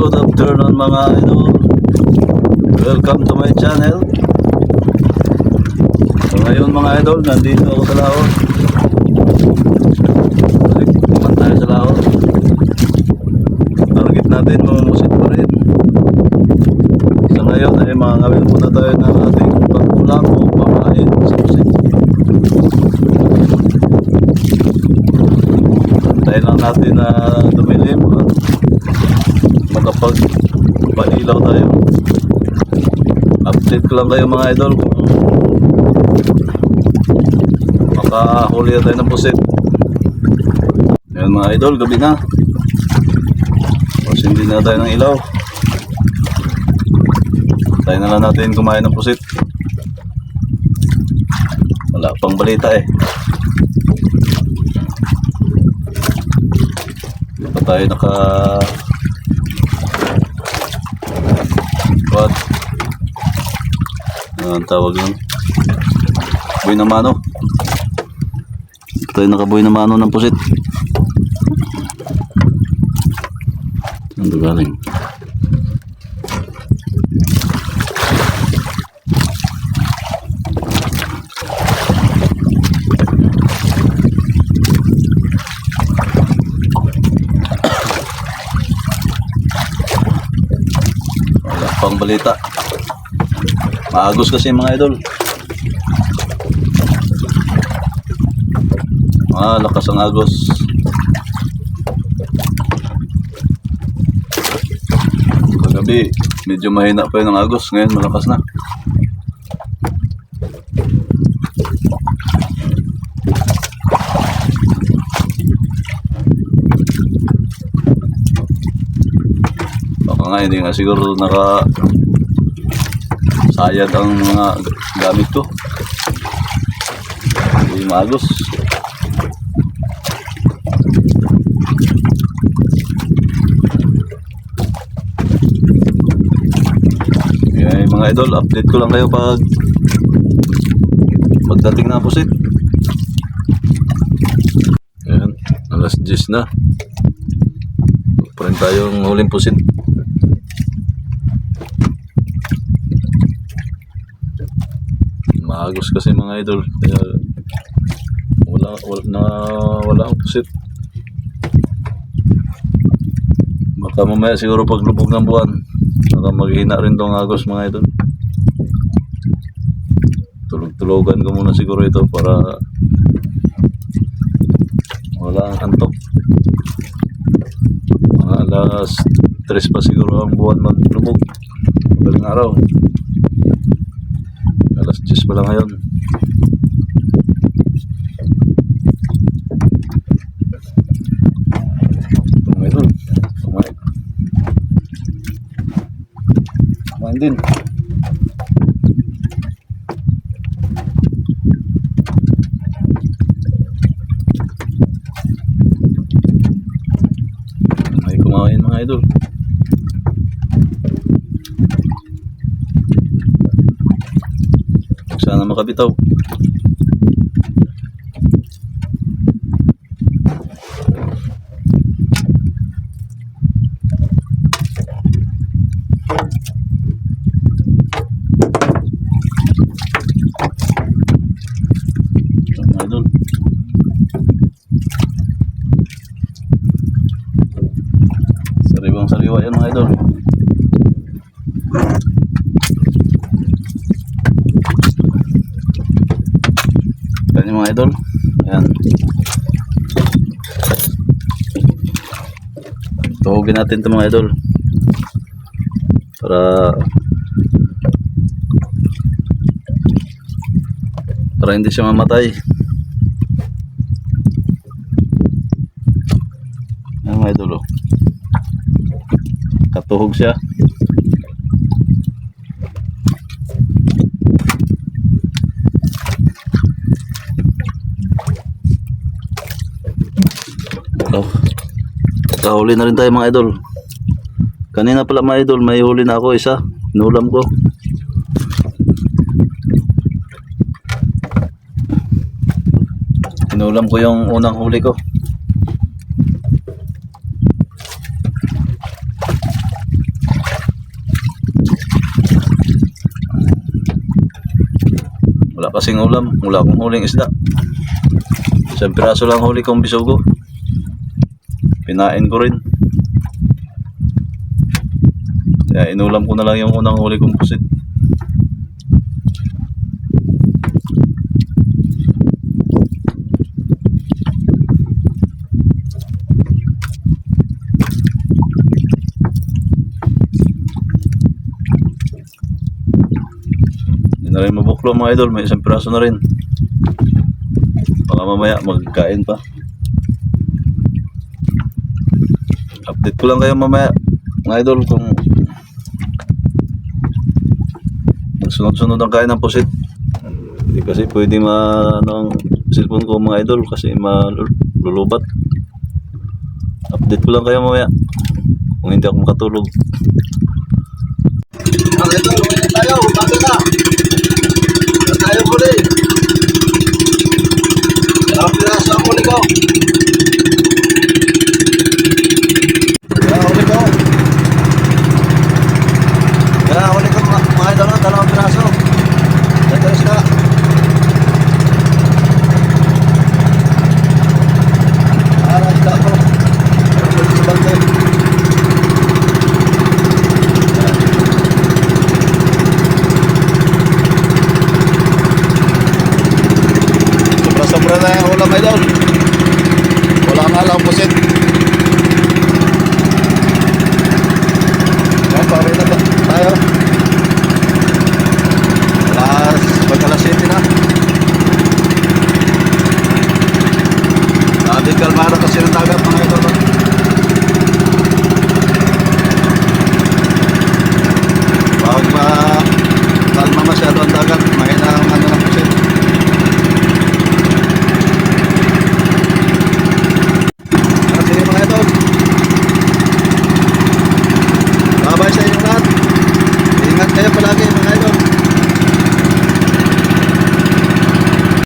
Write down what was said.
Good afternoon mga idol. Welcome to my channel. So ngayon mga idol, nandito ako sa laot. Balik naman tayo sa laot. Target natin mumusit pa rin. So ngayon ay mga ngawin muna tayo ng ating pagkulang o pamain sa musit. Antayin lang natin na tumilim at makapag-pailaw tayo. Update ko lang kayo mga idol kung makahuli tayo ng pusit. Ngayon mga idol, gabi na. Tapos hindi na tayo ng ilaw. Tayo na lang natin kumain ng pusit. Wala pang balita eh. Hindi pa tayo what? Ang tawag yun? Boy na mano. Ito tayo nakaboy na mano ng pusit. Ano galing? Pang balita. Maagos kasi mga idol. Lakas ang agos. Kagabi medyo mahina pa yun ang agos. Ngayon malakas na. Baka nga hindi nga siguro sayad ang mga gamit ko. Hindi maagos. Okay, mga idol, update ko lang kayo pagdating na pusit. Ayan, alas 10 na. Pa rin tayong huling pusit. Maagos kasi mga idol, kaya wala ang pusit. Baka mamaya siguro paglubog ng buwan, baka maghina rin tong agos mga idol. Tulog-tulogan ko muna siguro ito para wala ang antok. Mga alas 3 pa siguro ang buwan maglubog. Madaling araw. Alas 10 pa lang ngayon. Ito mga idol. Kumain din. May kumain mga idol. Sana makabitaw. Mga idol. Sariwang sariwa yan mga idol. Yan mga idol. Ayan. Tuhugin natin ito mga idol. Para hindi siya mamatay. Yan mga idol. Katuhog siya. Kahuli na rin tayo mga idol. Kanina pala mga idol, may huli na ako isa. Inulam ko. Inulam ko yung unang huli ko. kasing ulam. Wala akong huling isda. Isang piraso lang huli kong bisugo. Pinain ko rin. Kaya inulam ko na lang yung unang huli kong pusit. Hindi na rin mabuklo mga idol. May isang piraso na rin. Baka mamaya magkain pa. Update ko lang kayo mamaya mga idol kung sunod-sunod ang kain ng pusit. Hindi kasi pwede ang cellphone ko mga idol kasi malulubat. Update ko lang kayo mamaya kung hindi ako makatulog. Mga idol, uwi tayo. Bago na. Tayo muli. Ang piraso ang huli ko. Huli ko. Huli ko mga idol na. Dalawang piraso. Ito isda. Isda ko. Huli sa bante. Sobra na yung ulam idol.